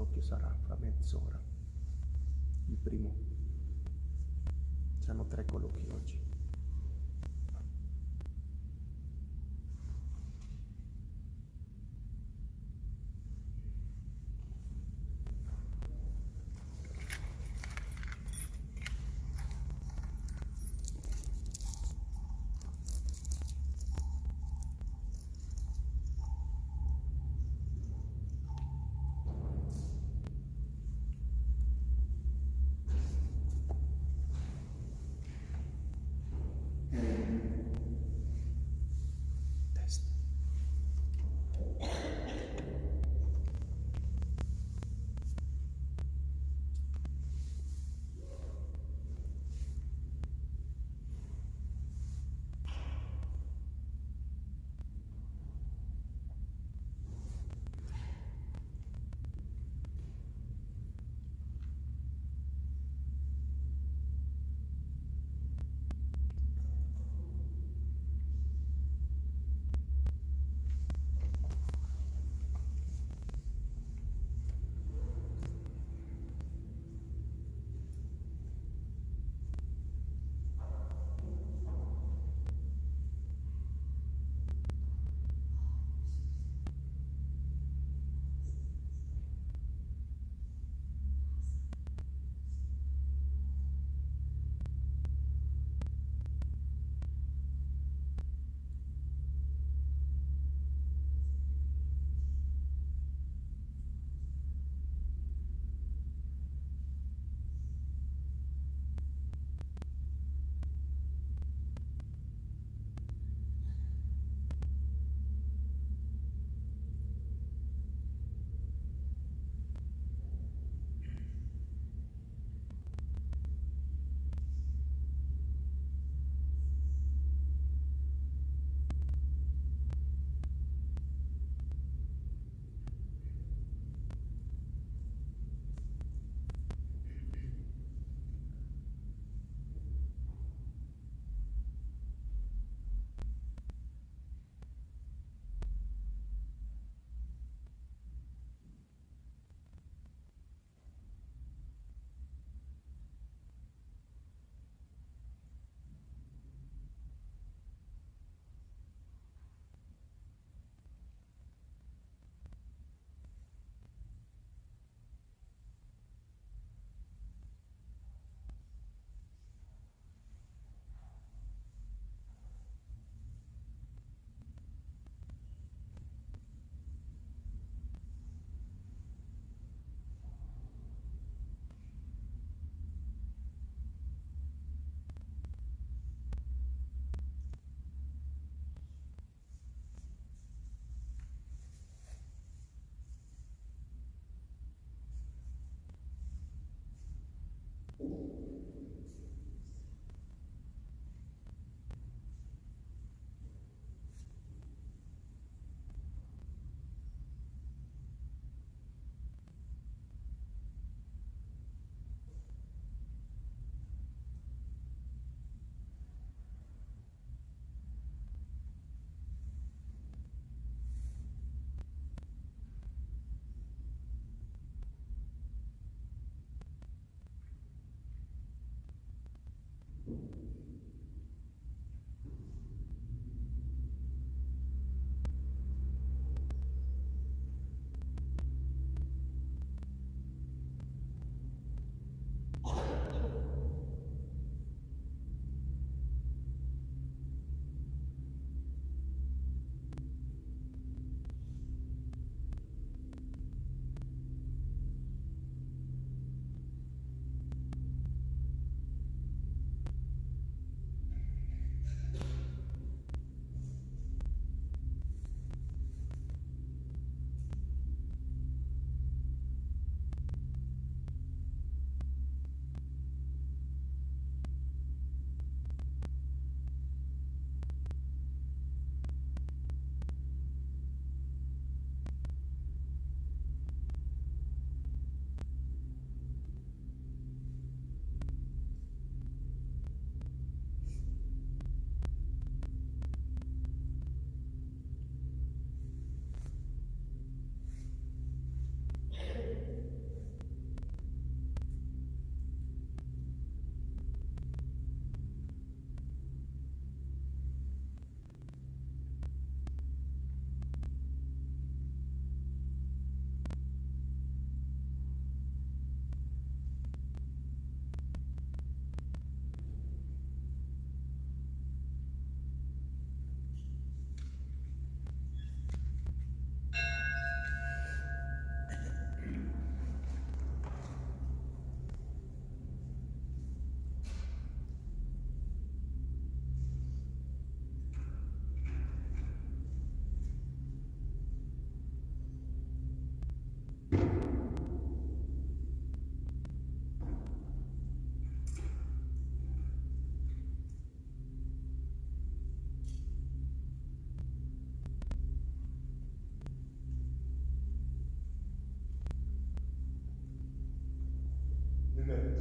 colloquio sarà fra mezz'ora, il primo. C'hanno 3 colloqui oggi.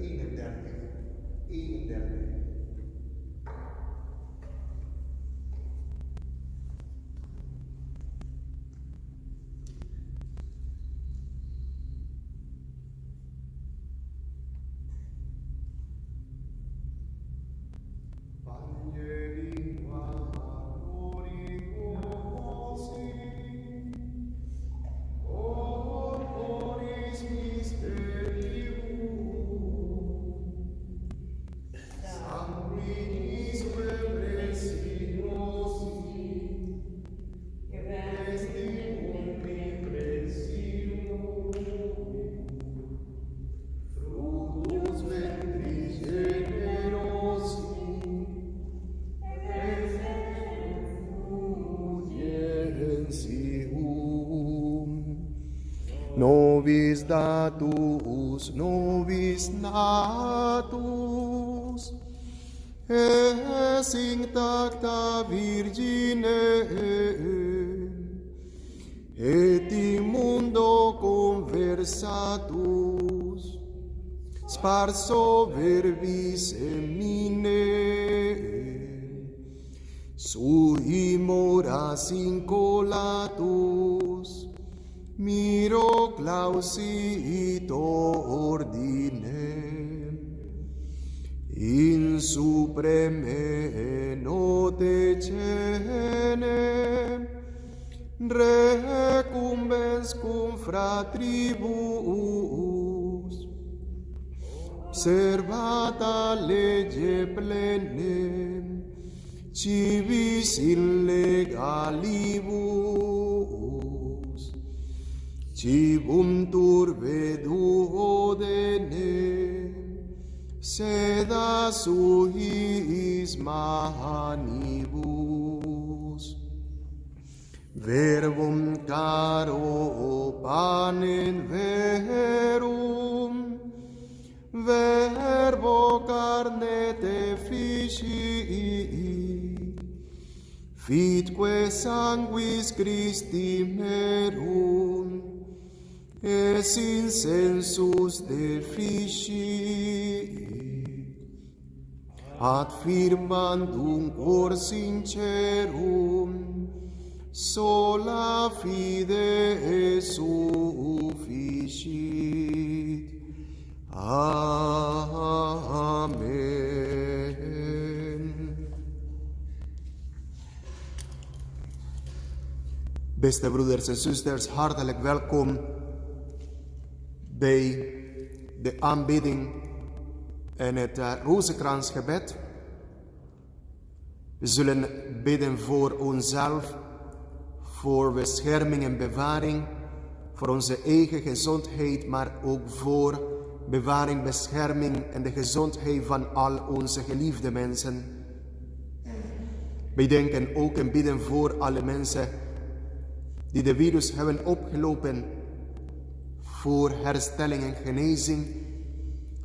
31. Nobis datus, nobis natus, es intacta Virgine, et immundo conversatus, sparso verbis emine, sui moras incolatus, miro clausito ordine, in supreme note cene, recumbens cum fratribus, servata lege plene, civis illegalibus, cibum turbe duodene, seda suis manibus. Verbum caro panem verum, verbo carne te fici, fitque sanguis Christi merum, es in sensus deficit, ad firmandum cor sincerum, sola fide sufficit. Amen. Beste broeders en zusters, hartelijk welkom bij de aanbidding en het rozenkransgebed. We zullen bidden voor onszelf, voor bescherming en bewaring, voor onze eigen gezondheid, maar ook voor bewaring, bescherming en de gezondheid van al onze geliefde mensen. Wij denken ook en bidden voor alle mensen die de virus hebben opgelopen, voor herstelling en genezing.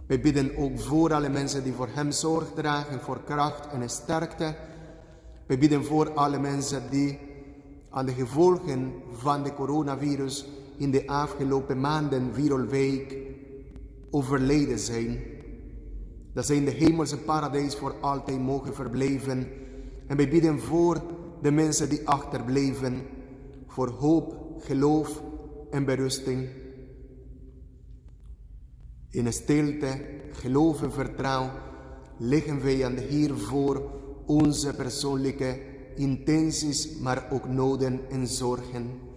Wij bidden ook voor alle mensen die voor hem zorg dragen, voor kracht en sterkte. Wij bidden voor alle mensen die aan de gevolgen van de coronavirus in de afgelopen maanden, week, overleden zijn. Dat zij in de hemelse paradijs voor altijd mogen verblijven. En wij bidden voor de mensen die achterblijven, voor hoop, geloof en berusting. In stilte, geloof en vertrouwen leggen wij aan de Heer voor onze persoonlijke intenties, maar ook noden en zorgen.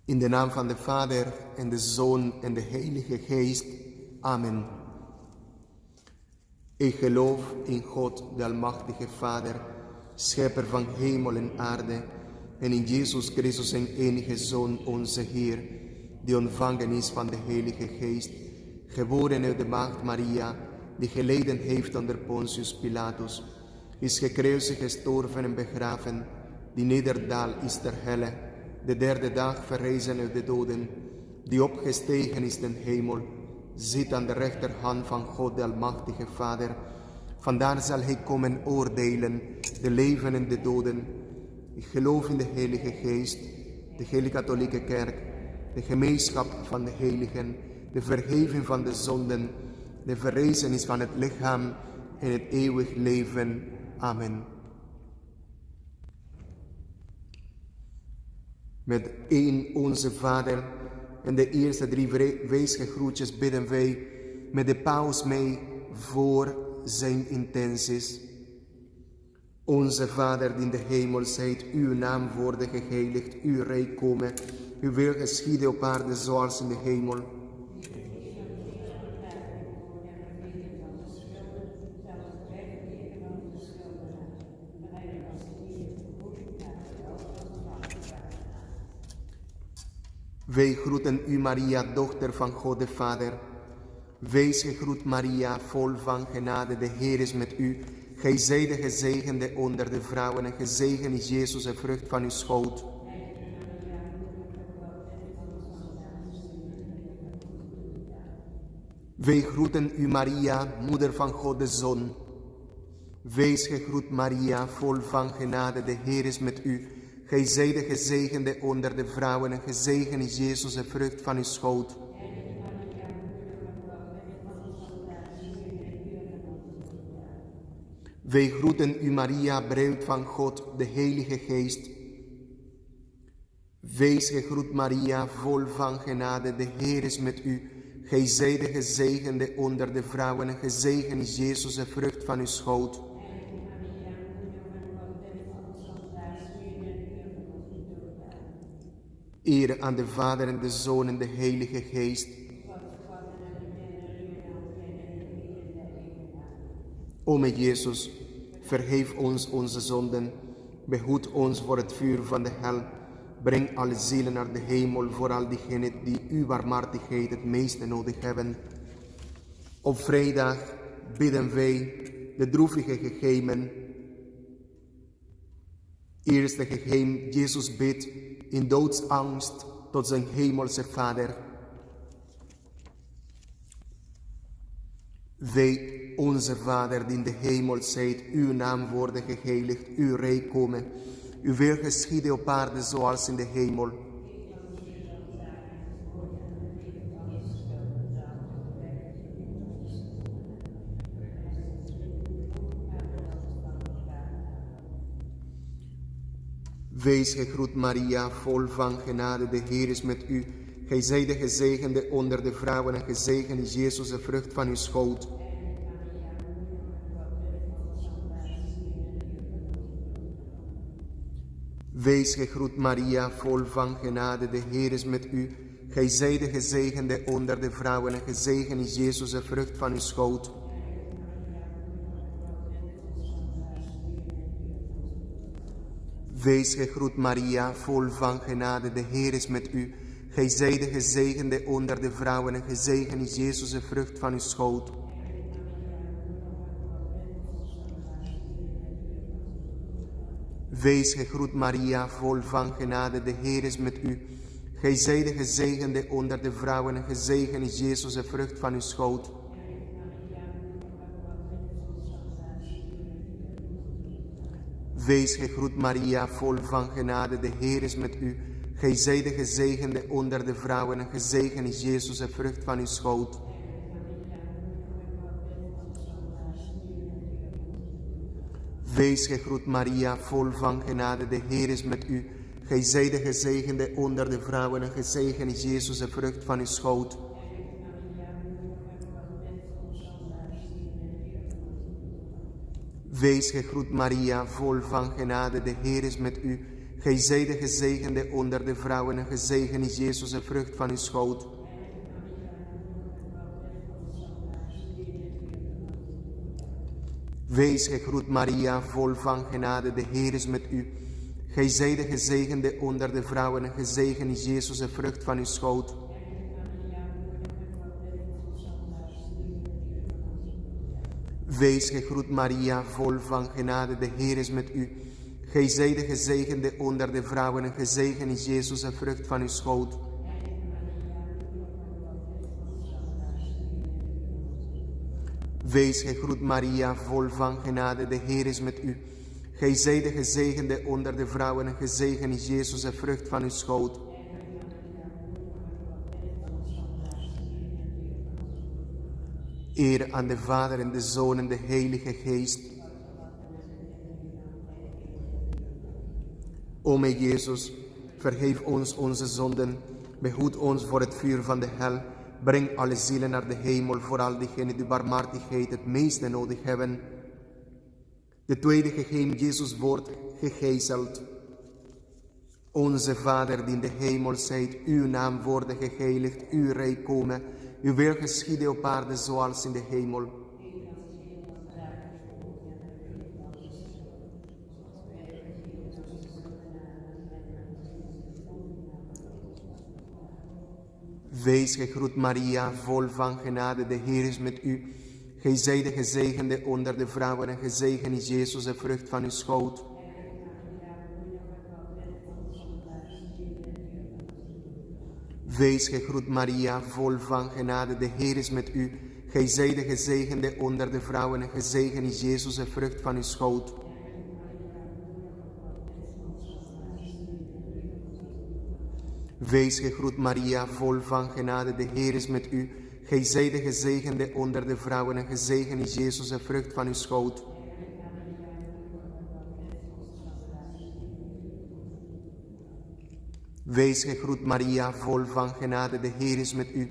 In de naam van de Vader en de Zoon en de Heilige Geest. Amen. Ik geloof in God, de Almachtige Vader, Schepper van hemel en aarde, en in Jezus Christus, zijn enige Zoon, onze Heer, die ontvangen is van de Heilige Geest, geboren uit de Maagd Maria, die geleden heeft onder Pontius Pilatus, is gekruisigd, gestorven en begraven, die nederdaal is ter helle, de derde dag verrezen uit de doden, die opgestegen is ten hemel, zit aan de rechterhand van God de Almachtige Vader. Vandaar zal hij komen oordelen, de leven en de doden. Ik geloof in de Heilige Geest, de Heilige Katholieke Kerk, de gemeenschap van de heiligen, de vergeving van de zonden, de verrezenis van het lichaam en het eeuwig leven. Amen. Met één Onze Vader en de eerste 3 weesgegroetjes bidden wij met de paus mee voor zijn intenties. Onze Vader die in de hemel zijt, uw naam worden geheiligd, uw rijk komen, uw wil geschieden op aarde zoals in de hemel. Wij groeten u, Maria, dochter van God de Vader. Wees gegroet, Maria, vol van genade, de Heer is met u. Gij zijt de gezegende onder de vrouwen en gezegend is Jezus, de vrucht van uw schoot. Wij groeten u, Maria, moeder van God de Zoon. Wees gegroet, Maria, vol van genade, de Heer is met u. Gij zijt de gezegende onder de vrouwen en gezegend is Jezus, de vrucht van uw schoot. Wij groeten u, Maria, bruid van God, de Heilige Geest. Wees gegroet, Maria, vol van genade, de Heer is met u. Gij zijt de gezegende onder de vrouwen en gezegend is Jezus, de vrucht van uw schoot. Eer aan de Vader en de Zoon en de Heilige Geest. O mijn Jezus, vergeef ons onze zonden, behoed ons voor het vuur van de hel, breng alle zielen naar de hemel, vooral diegenen die uw barmhartigheid het meeste nodig hebben. Op vrijdag bidden wij de droevige gegeven. Eerste gegeven, Jezus bidt in doodsangst tot zijn hemelse Vader. Wij, onze Vader die in de hemel zijt, uw naam worden geheiligd, uw rijk komen, uw wil geschieden op aarde zoals in de hemel. Wees gegroet, Maria, vol van genade, de Heer is met u. Gij zijt de gezegende onder de vrouwen en gezegend is Jezus, de vrucht van uw schoot. Wees gegroet, Maria, vol van genade, de Heer is met u. Gij zijt de gezegende onder de vrouwen en gezegend is Jezus, de vrucht van uw schoot. Wees gegroet, Maria, vol van genade, de Heer is met u. Gij zijt de gezegende onder de vrouwen en gezegend is Jezus, de vrucht van uw schoot. Wees gegroet, Maria, vol van genade, de Heer is met u. Gij zijt de gezegende onder de vrouwen en gezegend is Jezus, de vrucht van uw schoot. Wees gegroet, Maria, vol van genade, de Heer is met u. Gij zijt de gezegende onder de vrouwen en gezegend is Jezus, de vrucht van uw schoot. Wees gegroet, Maria, vol van genade, de Heer is met u. Gij zijt de gezegende onder de vrouwen en gezegend is Jezus, de vrucht van uw schoot. Wees gegroet, Maria, vol van genade, de Heer is met u. Gij zijt de gezegende onder de vrouwen en gezegend is Jezus, de vrucht van uw schoot. Wees gegroet, Maria, vol van genade, de Heer is met u. Gij zijt de gezegende onder de vrouwen en gezegend is Jezus, de vrucht van uw schoot. Wees gegroet, Maria, vol van genade, de Heer is met u. Gij zijt de gezegende onder de vrouwen en gezegend is Jezus, de vrucht van uw schoot. Wees gegroet Maria, vol van genade, de Heer is met u. Gij zijt de gezegende onder de vrouwen en gezegend is Jezus, de vrucht van uw schoot. Eer aan de Vader en de Zoon en de Heilige Geest. O mijn Jezus, vergeef ons onze zonden, behoed ons voor het vuur van de hel, breng alle zielen naar de hemel, vooral diegenen die barmhartigheid het meeste nodig hebben. De tweede gegeven, Jezus wordt gegezeld. Onze Vader die in de hemel zijt, uw naam worden geheiligd, uw rijk komen, uw wil geschieden op aarde zoals in de hemel. Wees gegroet Maria, vol van genade, de Heer is met u. Gij zijt de gezegende onder de vrouwen en gezegend is Jezus, de vrucht van uw schoot. Wees gegroet Maria, vol van genade, de Heer is met u. Gij zijt de gezegende onder de vrouwen en gezegend is Jezus, de vrucht van uw schoot. Wees gegroet Maria, vol van genade, de Heer is met u. Gij zijt de gezegende onder de vrouwen en gezegend is Jezus, de vrucht van uw schoot. Wees gegroet Maria, vol van genade, de Heer is met u.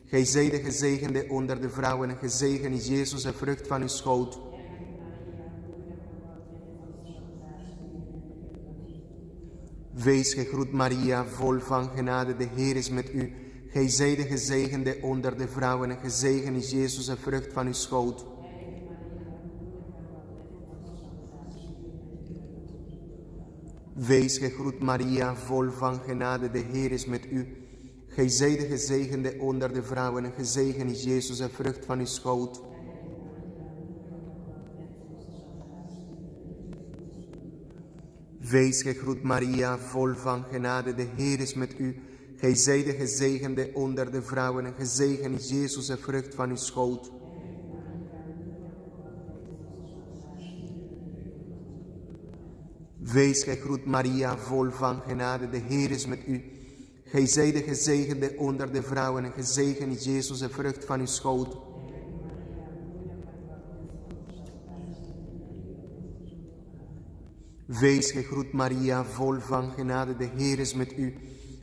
Gij zijt de gezegende onder de vrouwen en gezegend is Jezus, de vrucht van uw schoot. Wees gegroet Maria, vol van genade, de Heer is met u. Gij zijt de gezegende onder de vrouwen en gezegend is Jezus, de vrucht van uw schoot. Wees gegroet Maria, vol van genade, de Heer is met u. Gij zijt de gezegende onder de vrouwen en gezegend is Jezus, de vrucht van uw schoot. Wees gegroet Maria, vol van genade, de Heer is met u. Gij zijt de gezegende onder de vrouwen en gezegend is Jezus, de vrucht van uw schoot. Wees gegroet Maria, vol van genade, de Heer is met u. Gij zijt de gezegende onder de vrouwen en gezegend is Jezus, de vrucht van uw schoot. Wees gegroet Maria, vol van genade, de Heer is met u.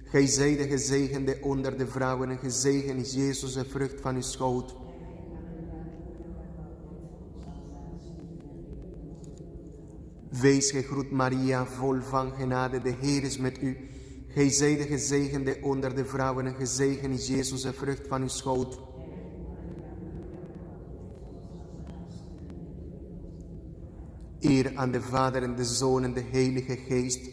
Gij zijt de gezegende onder de vrouwen en gezegend is Jezus, de vrucht van uw schoot. Wees gegroet Maria, vol van genade, de Heer is met u. Gij zijt de gezegende onder de vrouwen en gezegend is Jezus, de vrucht van uw schoot. Eer aan de Vader en de Zoon en de Heilige Geest.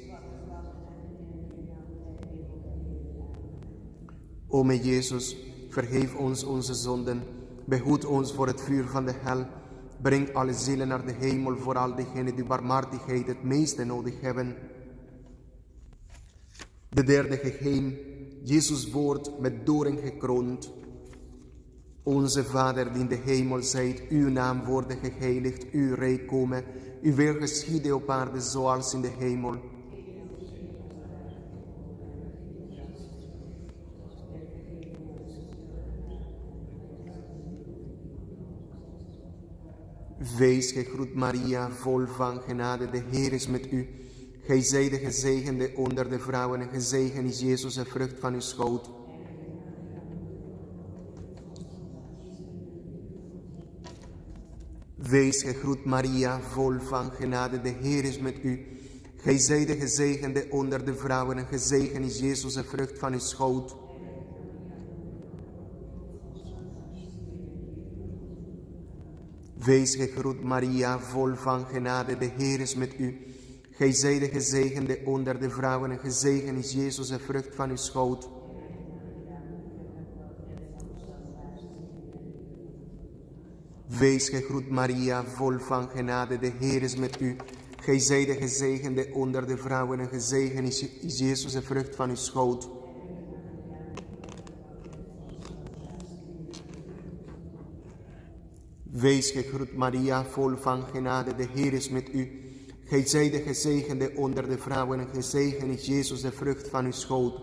O mijn Jezus, vergeef ons onze zonden, behoed ons voor het vuur van de hel, breng alle zielen naar de hemel, vooral diegenen die barmhartigheid het meeste nodig hebben. De derde gegeven, Jezus wordt met doorn gekroond. Onze Vader die in de hemel zijt, uw naam worden geheiligd, uw rijk komen, uw wil geschieden op aarde zoals in de hemel. Wees gegroet Maria, vol van genade, de Heer is met u. Gij zijt de gezegende onder de vrouwen en gezegend is Jezus, de vrucht van uw schoot. Wees gegroet Maria, vol van genade, de Heer is met u. Gij zijt de gezegende onder de vrouwen en gezegend is Jezus, de vrucht van uw schoot. Wees gegroet Maria, vol van genade, de Heer is met u. Gij zijt de gezegende onder de vrouwen en gezegend is Jezus, de vrucht van uw schoot. Wees gegroet Maria, vol van genade, de Heer is met u. Gij zijt de gezegende onder de vrouwen en gezegend is Jezus, de vrucht van uw schoot. Wees gegroet Maria, vol van genade, de Heer is met u. Gij zijt de gezegende onder de vrouwen en gezegend is Jezus, de vrucht van uw schoot.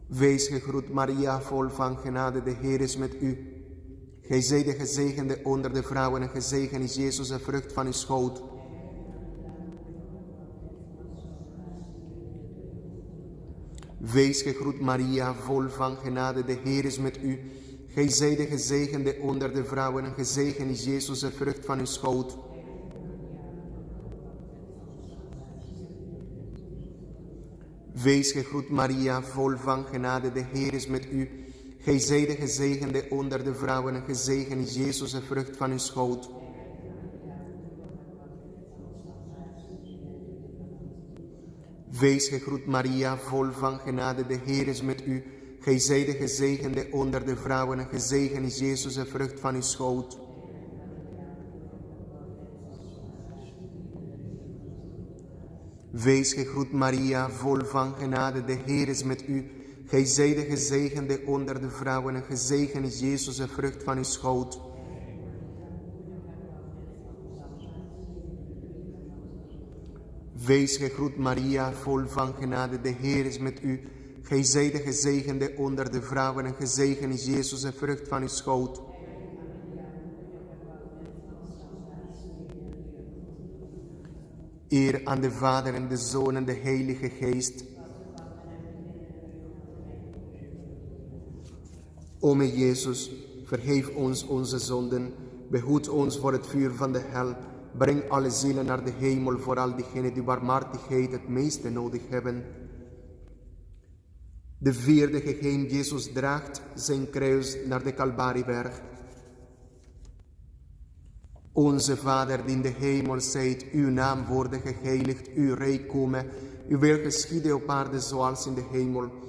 Wees gegroet Maria, vol van genade, de Heer is met u. Gij zijt de gezegende onder de vrouwen en gezegend is Jezus, de vrucht van uw schoot. Wees gegroet Maria, vol van genade, de Heer is met u. Gij zijt de gezegende onder de vrouwen en gezegend is Jezus, de vrucht van uw schoot. Wees gegroet Maria, vol van genade, de Heer is met u. Gij zijt de gezegende onder de vrouwen en gezegend is Jezus, de vrucht van uw schoot. Wees gegroet Maria, vol van genade, de Heer is met u. Gij zijt de gezegende onder de vrouwen en gezegend is Jezus, de vrucht van uw schoot. Wees gegroet Maria, vol van genade, de Heer is met u. Gij zijt de gezegende onder de vrouwen en gezegend is Jezus, de vrucht van uw schoot. Wees gegroet Maria, vol van genade, de Heer is met u. Gij zijt de gezegende onder de vrouwen en gezegend is Jezus, de vrucht van uw schoot. Eer aan de Vader en de Zoon en de Heilige Geest. O mijn Jezus, vergeef ons onze zonden, behoed ons voor het vuur van de hel, breng alle zielen naar de hemel, vooral diegenen die barmhartigheid het meeste nodig hebben. De vierde gegeven, Jezus draagt zijn kruis naar de Kalbarieberg. Onze Vader die in de hemel zijt, uw naam worden geheiligd, uw rijk komen, uw wil geschieden op aarde zoals in de hemel.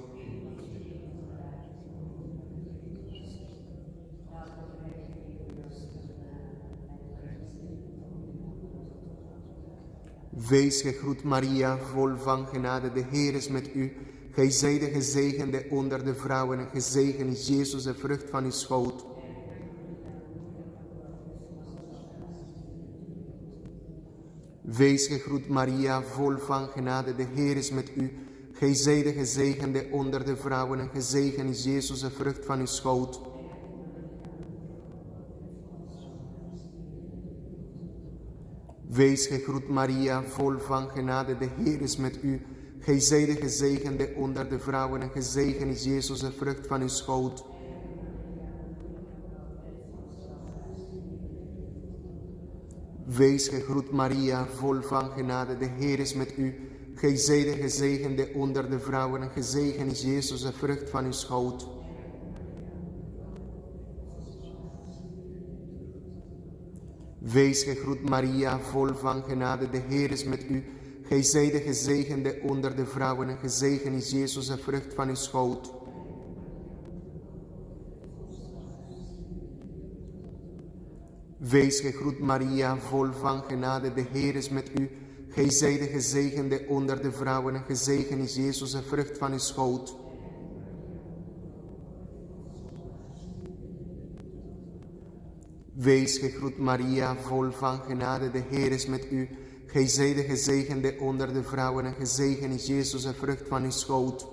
Wees gegroet Maria, vol van genade, de Heer is met u. Gij zijt de gezegende onder de vrouwen en gezegend is Jezus, de vrucht van uw schoot. Wees gegroet Maria, vol van genade, de Heer is met u. Gij zijt de gezegende onder de vrouwen en gezegend is Jezus, de vrucht van uw schoot. Wees gegroet Maria, vol van genade, de Heer is met u. Gij zijt de gezegende onder de vrouwen en gezegend is Jezus, de vrucht van uw schoot. Wees gegroet Maria, vol van genade, de Heer is met u. Gij zijt de gezegende onder de vrouwen en gezegend is Jezus, de vrucht van uw schoot. Wees gegroet Maria, vol van genade, de Heer is met u. Gij zijt de gezegende onder de vrouwen en gezegend is Jezus, de vrucht van uw schoot. Wees gegroet Maria, vol van genade, de Heer is met u. Gij zijt de gezegende onder de vrouwen en gezegend is Jezus, de vrucht van uw schoot. Wees gegroet Maria, vol van genade, de Heer is met u. Gij zijt de gezegende onder de vrouwen en gezegend is Jezus, de vrucht van uw schoot.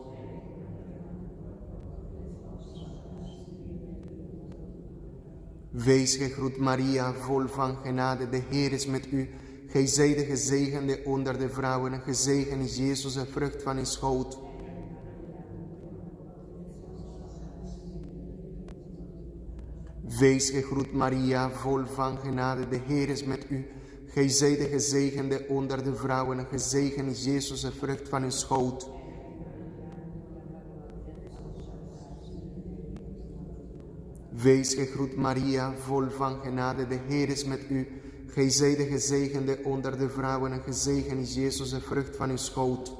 Wees gegroet Maria, vol van genade, de Heer is met u. Gij zijt de gezegende onder de vrouwen en gezegend is Jezus, de vrucht van uw schoot. Wees gegroet Maria, vol van genade, de Heer is met u. Gij zijt de gezegende onder de vrouwen en gezegend is Jezus, de vrucht van uw schoot. Wees gegroet Maria, vol van genade, de Heer is met u. Gij zijt de gezegende onder de vrouwen en gezegend is Jezus, de vrucht van uw schoot.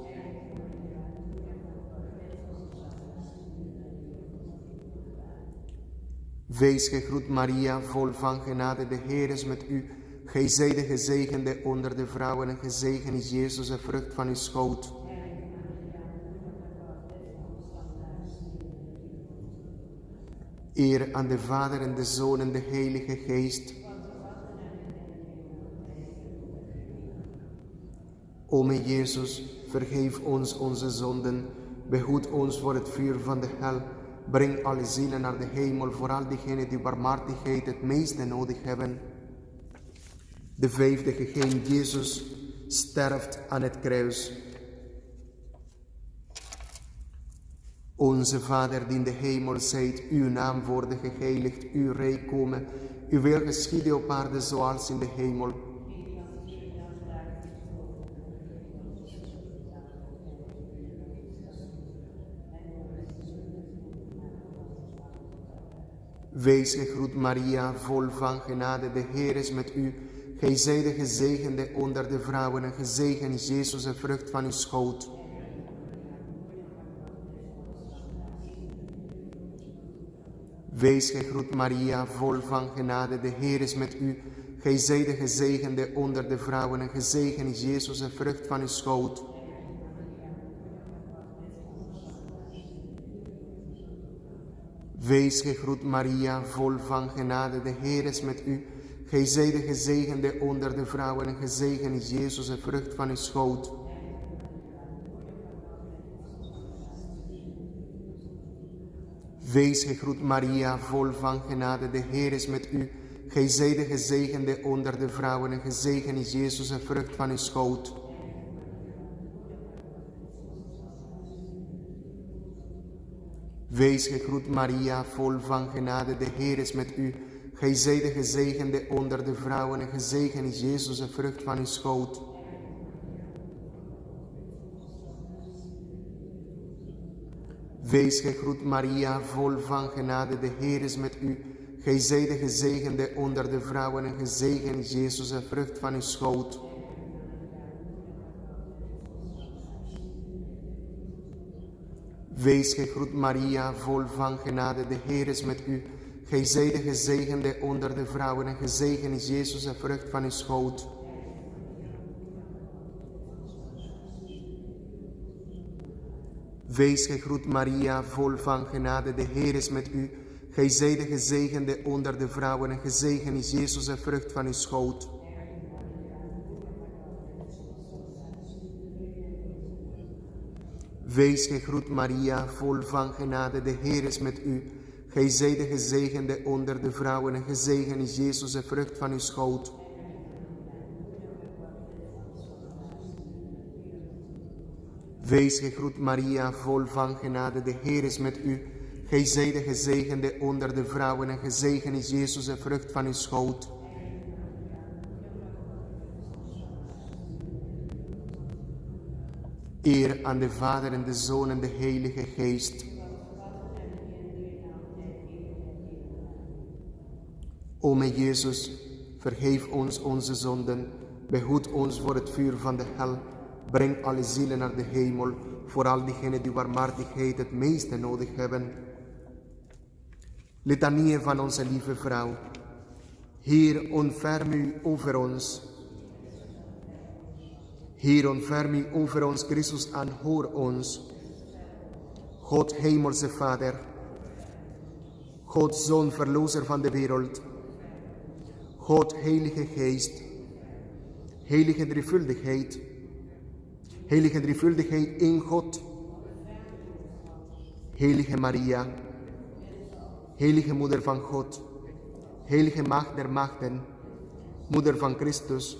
Wees gegroet Maria, vol van genade, de Heer is met u. Gij zijt de gezegende onder de vrouwen en gezegend is Jezus, de vrucht van uw schoot. Eer aan de Vader en de Zoon en de Heilige Geest. O mijn Jezus, vergeef ons onze zonden, behoed ons voor het vuur van de hel, breng alle zielen naar de hemel, vooral diegenen die barmhartigheid het meeste nodig hebben. De vijfde gegeven, Jezus sterft aan het kruis. Onze Vader die in de hemel zijt, uw naam worden geheiligd, uw rijk komen, uw wil geschieden op aarde zoals in de hemel. Wees gegroet Maria, vol van genade, de Heer is met u. Gij zijt de gezegende onder de vrouwen en gezegend is Jezus, de vrucht van uw schoot. Wees gegroet Maria, vol van genade, de Heer is met u. Gij zijt de gezegende onder de vrouwen en gezegend is Jezus, de vrucht van uw schoot. Wees gegroet Maria, vol van genade, de Heer is met u. Gij zijt de gezegende onder de vrouwen en gezegend is Jezus, de vrucht van uw schoot. Wees gegroet Maria, vol van genade, de Heer is met u. Gij zijt de gezegende onder de vrouwen en gezegend is Jezus, de vrucht van uw schoot. Wees gegroet Maria, vol van genade, de Heer is met u. Gij zijt de gezegende onder de vrouwen en gezegend is Jezus, de vrucht van uw schoot. Wees gegroet Maria, vol van genade, de Heer is met u. Gij zijt de gezegende onder de vrouwen en gezegend is Jezus, de vrucht van uw schoot. Wees gegroet Maria, vol van genade, de Heer is met u. Gij zijt de gezegende onder de vrouwen en gezegend is Jezus, de vrucht van uw schoot. Wees gegroet Maria, vol van genade, de Heer is met u. Gij zijt de gezegende onder de vrouwen en gezegend is Jezus, de vrucht van uw schoot. Wees gegroet Maria, vol van genade, de Heer is met u. Gij zijt de gezegende onder de vrouwen en gezegend is Jezus, de vrucht van uw schoot. Wees gegroet Maria, vol van genade, de Heer is met u. Gij zijt de gezegende onder de vrouwen en gezegend is Jezus, de vrucht van uw schoot. Eer aan de Vader en de Zoon en de Heilige Geest. O mijn Jezus, vergeef ons onze zonden, behoed ons voor het vuur van de hel, breng alle zielen naar de hemel, vooral diegenen die barmhartigheid het meeste nodig hebben. Litanieën van onze lieve vrouw. Heer, ontferm u over ons. Heer, ontferm u over ons, Christus, aanhoor ons. God, hemelse Vader, God, Zoon, verlosser van de wereld, God, Heilige Geest, heilige drievuldigheid in God, Heilige Maria, heilige Moeder van God, heilige Maagd der Maagden, Moeder van Christus,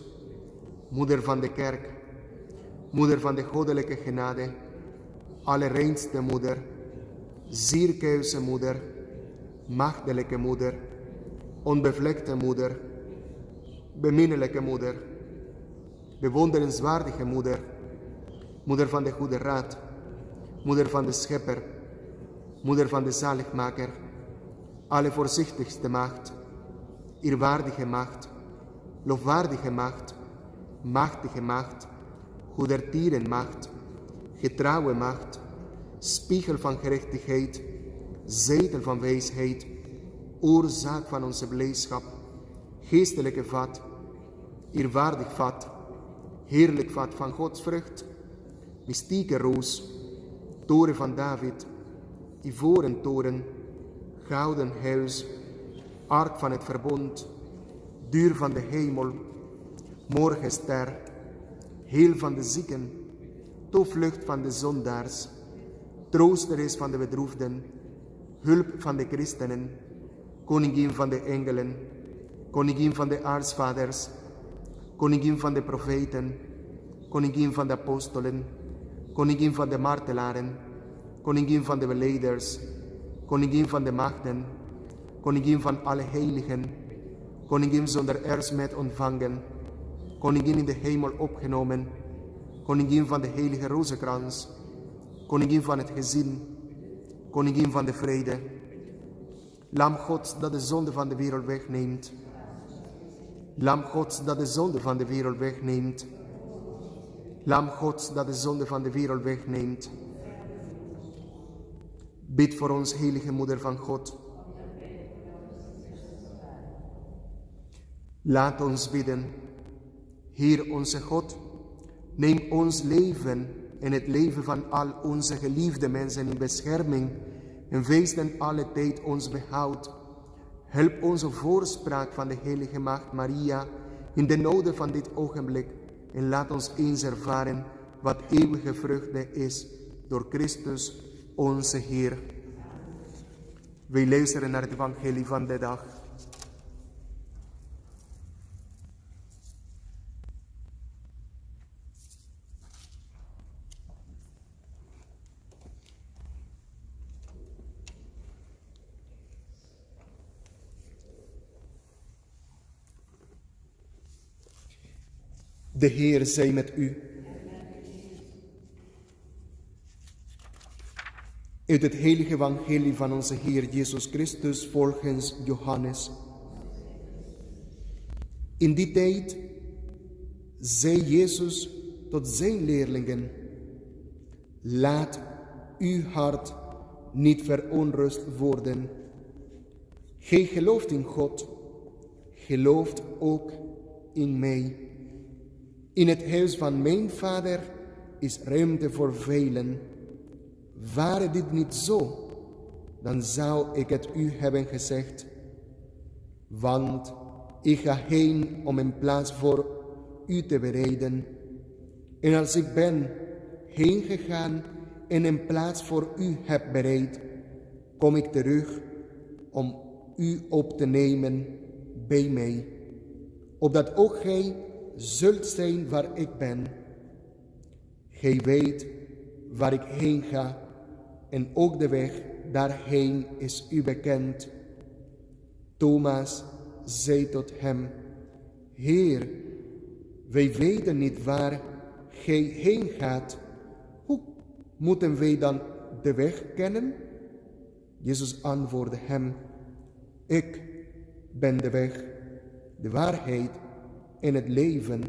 Moeder van de Kerk, Moeder van de goddelijke genade, allerreinste Moeder, zierkuise Moeder, maagdelijke Moeder, onbevlekte Moeder, beminnelijke Moeder, bewonderenswaardige Moeder, Moeder van de goede raad, Moeder van de Schepper, Moeder van de zaligmaker, allervoorzichtigste Maagd, eerwaardige Maagd, lofwaardige Maagd, machtige Maagd, goedertieren Maagd, getrouwe Maagd, spiegel van gerechtigheid, zetel van wijsheid, oorzaak van onze blijdschap, geestelijke vat, eerwaardig vat, heerlijk vat van Gods vrucht, mystieke roos, toren van David, ivoren toren, gouden huis, ark van het verbond, duur van de hemel, morgenster, heel van de zieken, toevlucht van de zondaars, troosteres van de bedroefden, hulp van de christenen, koningin van de engelen, koningin van de aartsvaders, koningin van de profeten, koningin van de apostelen, koningin van de martelaren, koningin van de belijders, koningin van de machten, koningin van alle heiligen, koningin zonder ersmet ontvangen, koningin in de hemel opgenomen, koningin van de heilige rozenkrans, koningin van het gezin, koningin van de vrede, lam Gods dat de zonde van de wereld wegneemt, lam Gods dat de zonde van de wereld wegneemt, lam Gods dat de zonde van de wereld wegneemt. Bid voor ons, heilige Moeder van God. Laat ons bidden. Heer onze God, neem ons leven en het leven van al onze geliefde mensen in bescherming en wees ten alle tijd ons behoud. Help onze voorspraak van de heilige Maagd Maria in de noden van dit ogenblik en laat ons eens ervaren wat eeuwige vreugde is door Christus onze Heer. Wij luisteren naar het evangelie van de dag. De Heer zij met u. Uit het heilige evangelie van onze Heer Jezus Christus volgens Johannes. In die tijd zei Jezus tot zijn leerlingen: laat uw hart niet verontrust worden. Gij gelooft in God, gelooft ook in mij. In het huis van mijn Vader is ruimte voor velen. Ware dit niet zo, dan zou ik het u hebben gezegd. Want ik ga heen om een plaats voor u te bereiden. En als ik ben heen gegaan en een plaats voor u heb bereid, kom ik terug om u op te nemen bij mij. Opdat ook gij zult zijn waar ik ben. Gij weet waar ik heen ga en ook de weg daarheen is u bekend. Thomas zei tot hem: Heer, wij weten niet waar gij heen gaat. Hoe moeten wij dan de weg kennen? Jezus antwoordde hem: Ik ben de weg, de waarheid en het leven.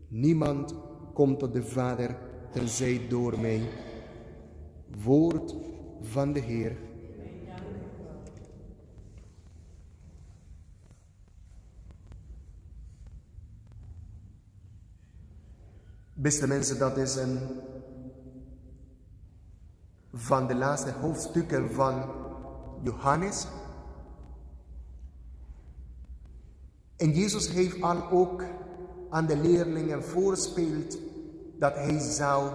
Niemand komt tot de Vader tenzij door mij. Woord van de Heer. Beste mensen, dat is een van de laatste hoofdstukken van Johannes. En Jezus heeft al ook aan de leerlingen voorspeeld dat hij zou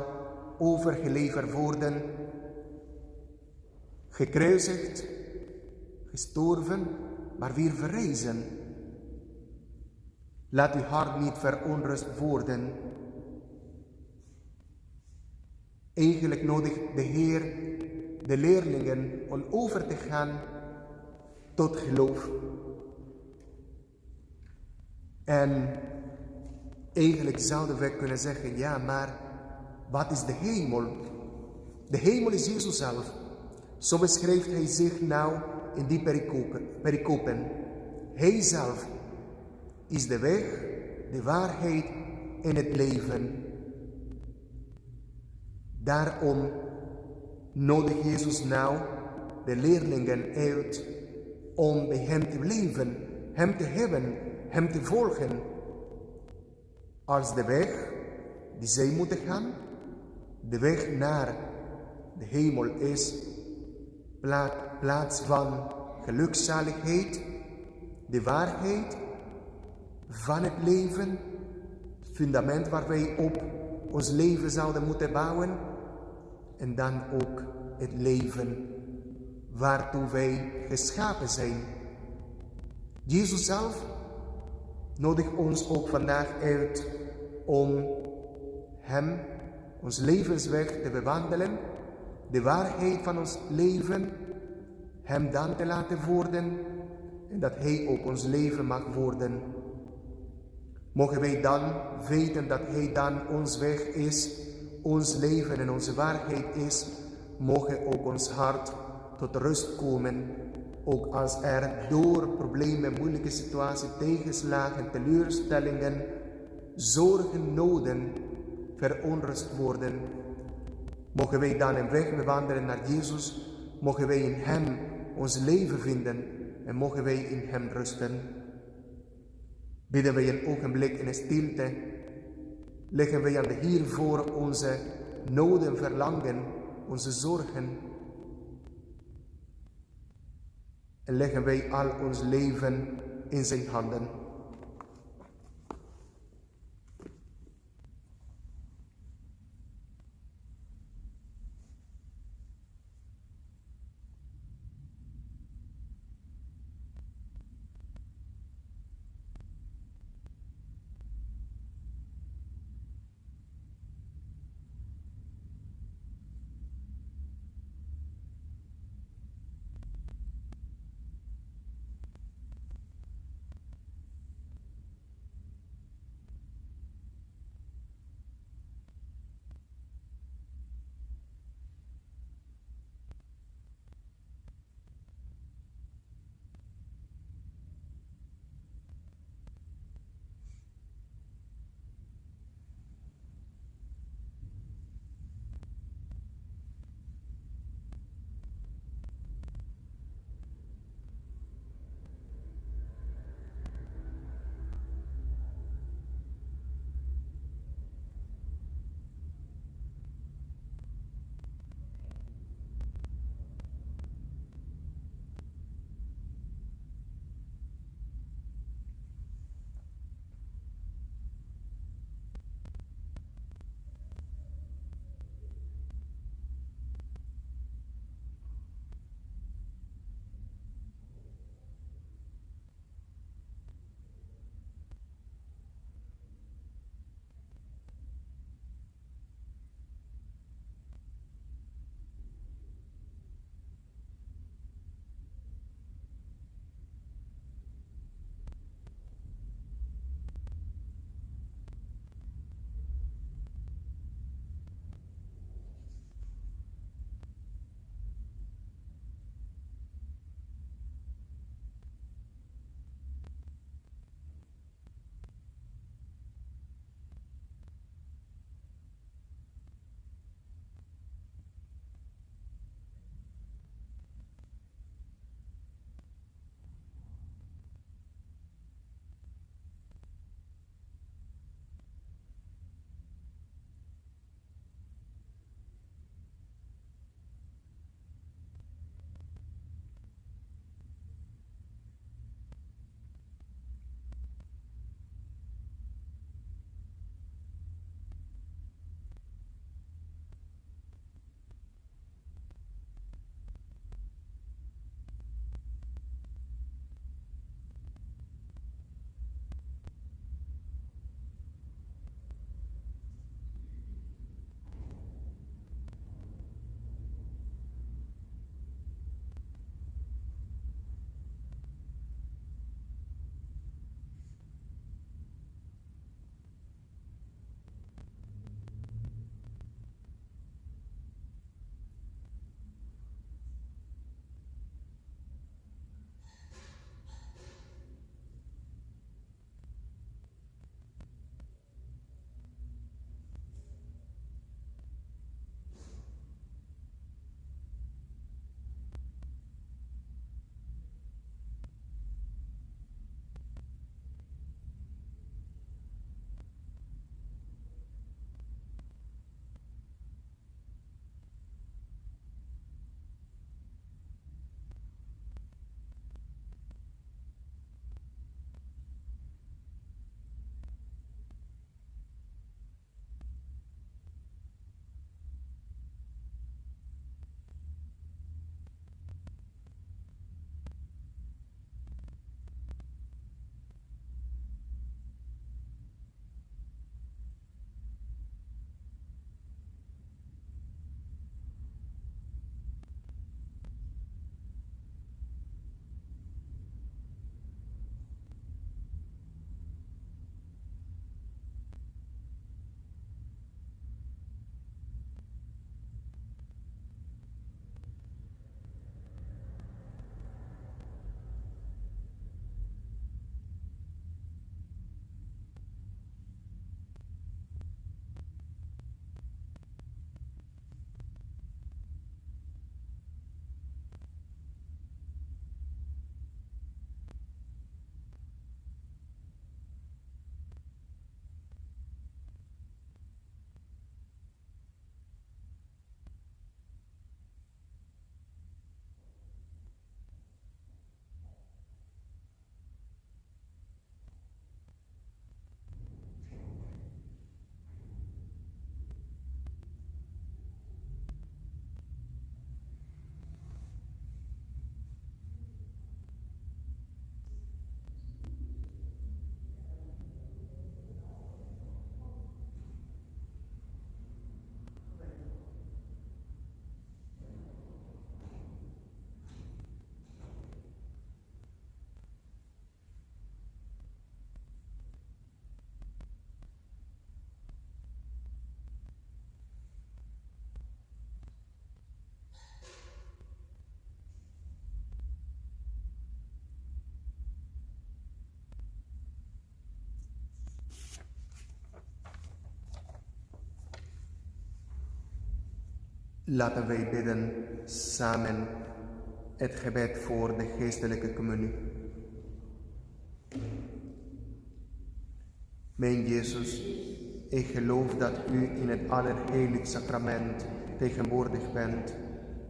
overgeleverd worden, gekruisigd, gestorven, maar weer verrijzen. Laat uw hart niet verontrust worden. Eigenlijk nodigt de Heer de leerlingen om over te gaan tot geloof. En eigenlijk zouden we kunnen zeggen, ja, maar wat is de hemel? De hemel is Jezus zelf. Zo beschrijft hij zich nou in die pericopen. Hij zelf is de weg, de waarheid en het leven. Daarom nodigt Jezus nou de leerlingen uit om bij hem te leven, hem te hebben, hem te volgen. Als de weg die zij moeten gaan, de weg naar de hemel is, plaats van gelukzaligheid, de waarheid van het leven, het fundament waar wij op ons leven zouden moeten bouwen, en dan ook het leven waartoe wij geschapen zijn. Jezus zelf nodigt ons ook vandaag uit om hem, ons levensweg te bewandelen, de waarheid van ons leven, hem dan te laten worden en dat hij ook ons leven mag worden. Mogen wij dan weten dat hij dan ons weg is, ons leven en onze waarheid is, mogen ook ons hart tot rust komen, ook als er door problemen, moeilijke situaties, tegenslagen, teleurstellingen, zorgen, noden verontrust worden. Mogen wij dan een weg bewandelen naar Jezus, mogen wij in hem ons leven vinden en mogen wij in hem rusten. Bidden wij een ogenblik in stilte, leggen wij aan de Heer voor onze noden, verlangen, onze zorgen. En leggen wij al ons leven in zijn handen. Laten wij bidden samen het gebed voor de geestelijke communie. Mijn Jezus, ik geloof dat u in het Allerheiligste sacrament tegenwoordig bent.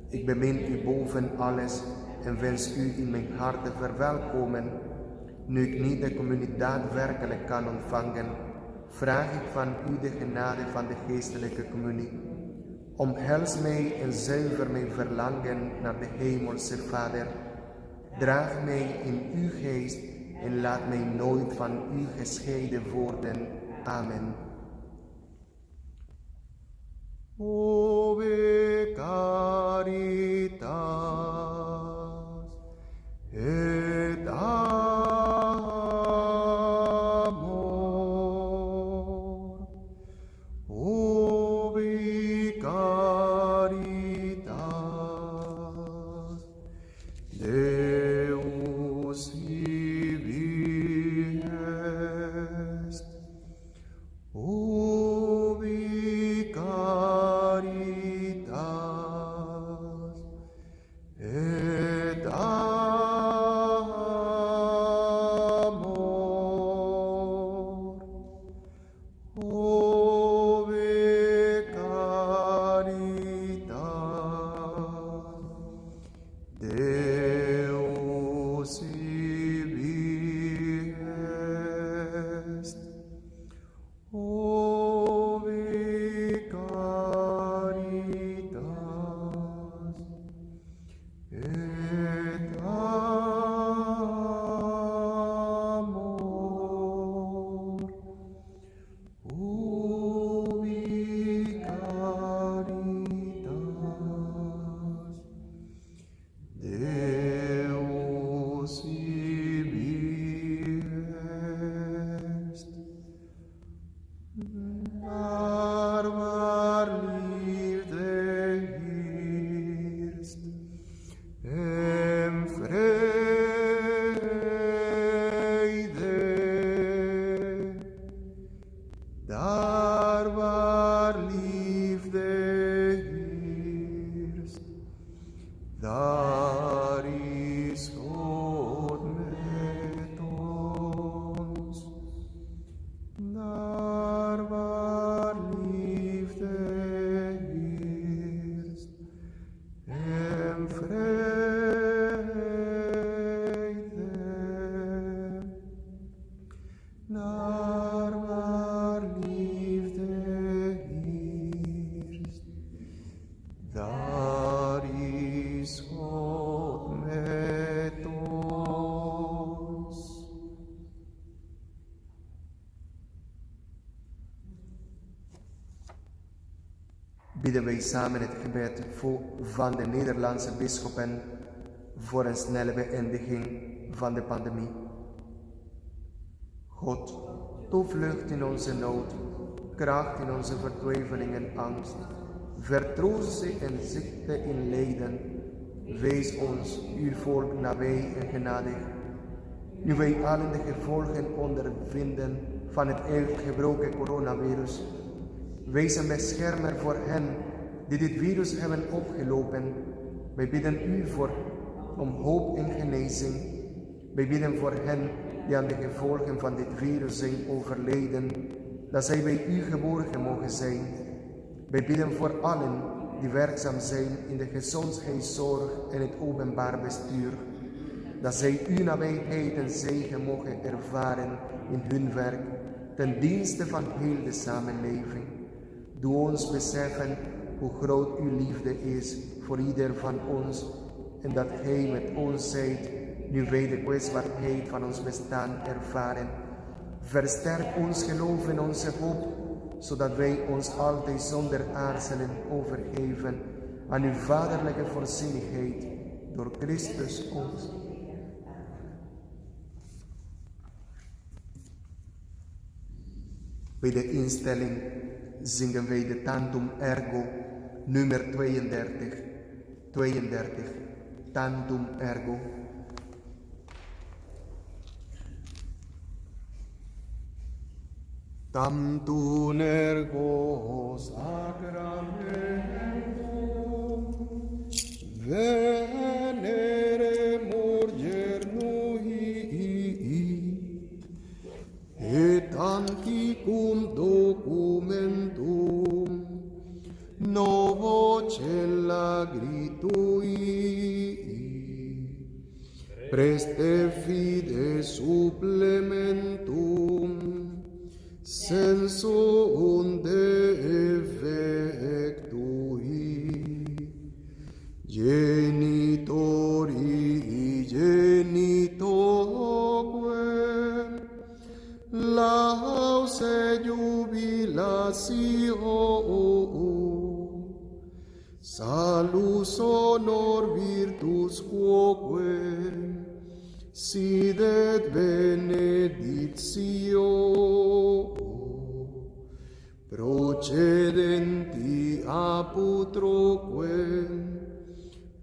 Ik bemin u boven alles en wens u in mijn hart te verwelkomen. Nu ik niet de communie daadwerkelijk kan ontvangen, vraag ik van u de genade van de geestelijke communie. Omhels mij en zuiver mijn verlangen naar de Hemelse Vader. Draag mij in uw geest en laat mij nooit van u gescheiden worden. Amen. Ove caritas et amor, ove caritas Deus ibi est, ove caritas et amor, ove caritas Deus ibi est, ove caritas et amor, ove caritas Deus ibi est. Naar liefde heerst en vrede, daar waar liefde heerst, daar is God met ons. Daar waar liefde heerst en vrede, daar waar liefde heerst, daar is God met ons. Bidden wij samen het gebed van de Nederlandse bisschoppen voor een snelle beëindiging van de pandemie. God, toevlucht in onze nood, kracht in onze vertwijfeling en angst, vertroosten en ziekte in lijden. Wees ons, uw volk, nabij en genadig. Nu wij allen de gevolgen ondervinden van het uitgebroken coronavirus. Wees een beschermer voor hen die dit virus hebben opgelopen. Wij bidden u om hoop en genezing. Wij bidden voor hen die aan de gevolgen van dit virus zijn overleden, dat zij bij u geborgen mogen zijn. Wij bidden voor allen die werkzaam zijn in de gezondheidszorg en het openbaar bestuur, dat zij uw nabijheid en zegen mogen ervaren in hun werk, ten dienste van heel de samenleving. Doe ons beseffen hoe groot uw liefde is voor ieder van ons en dat gij met ons zijt, nu wij de kwetsbaarheid van ons bestaan ervaren. Versterk ons geloof en onze hoop, zodat wij ons altijd zonder aarzelen overgeven aan uw vaderlijke voorzienigheid door Christus ons. Bij de instelling zingen wij de Tantum Ergo nummer 32. 32. Tantum Ergo. Tantum Ergo sacramentele venere morger noi, et anticum documentum novo cella gritui, preste fide supplementum sensu unde effectui, genitori genitoque lause jubilatio, salus honor virtus quoque sidet benedictio, procedenti aputroque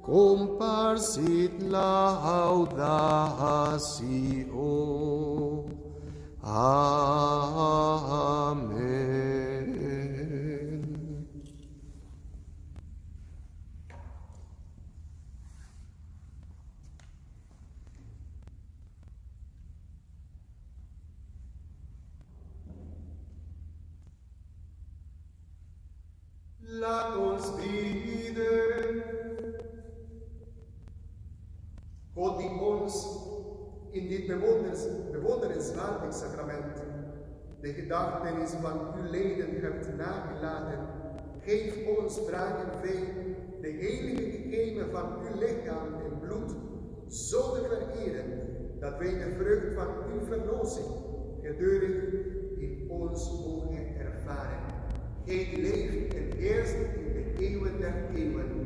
comparsit laudatio. Amen. Laat ons bidden. God die ons in dit bewonderenswaardig sacrament de gedachtenis van uw leden hebt nagelaten, geef ons, vragen wij, de heilige gegeven van uw lichaam en bloed zo te vereren, dat wij de vrucht van uw verlossing gedurig in ons mogen ervaren. Gij leeft en heerst in de eeuwen der eeuwen.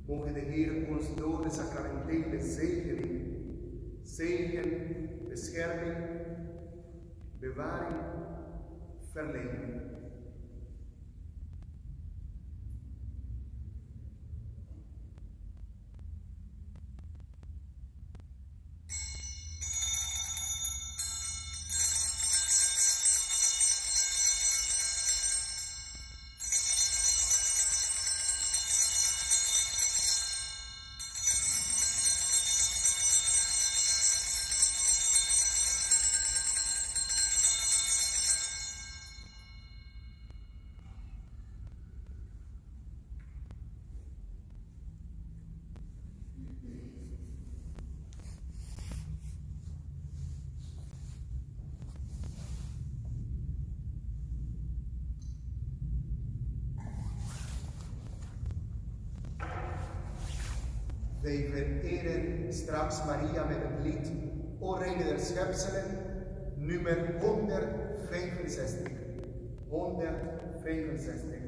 Mogen de Heer ons door de sacramentele zegen, bescherming, bewaring, verlenen. Wij vereren straks Maria met het lied O Reine der Schepselen, nummer 165. 165.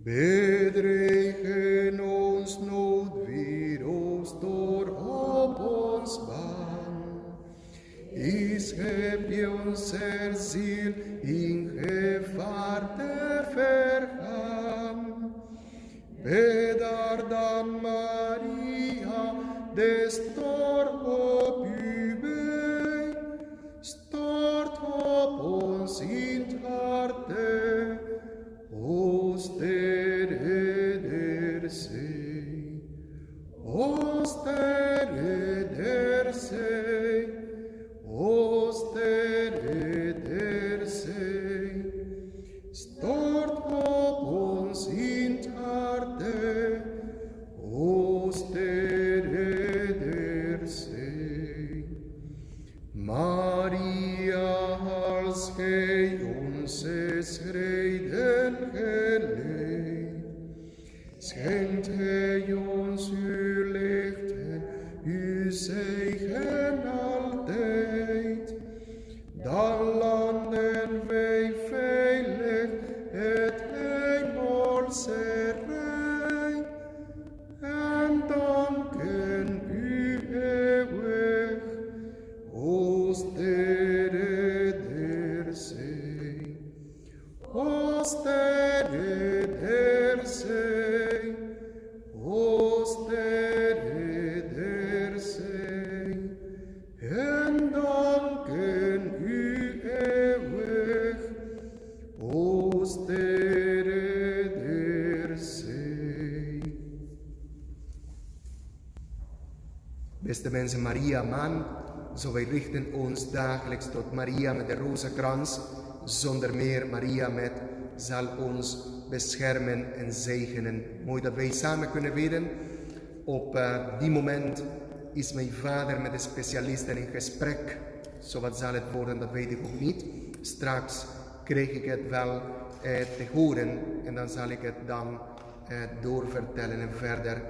Bedreigen ons noodvirus door op ons baan. Heb je ons ziel in gevaar te vergaan. Bedaar dan Maria, de stort op u bij, stort op ons in het sterre der zee, o sterre der zee, o sterre der zee, stort op ons in het harte, o sterre der zee. Maria, als gij onze schreden geleid, schenkt gij ons uw licht en uw zegen altijd. Dan landen wij veilig het hemelse rijk en danken u eeuwig, o sterre der zee, o sterre der zee, o sterre der zee, en danken u eeuwig, o sterre der zee. Beste mensen, Maria, man, zo wij richten ons dagelijks tot Maria met de rozenkrans. Zonder meer, Maria met zal ons beschermen en zegenen. Mooi dat wij samen kunnen bidden. Op die moment is mijn vader met de specialisten in gesprek. Zo wat zal het worden, dat weet ik ook niet. Straks krijg ik het wel te horen en dan zal ik het dan doorvertellen en verder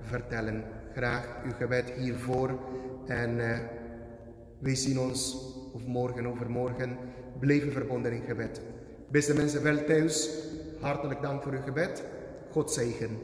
vertellen. Graag uw gebed hiervoor en wij zien ons of morgen overmorgen blijven verbonden in gebed. Beste mensen, wel thuis, hartelijk dank voor uw gebed. God zegen.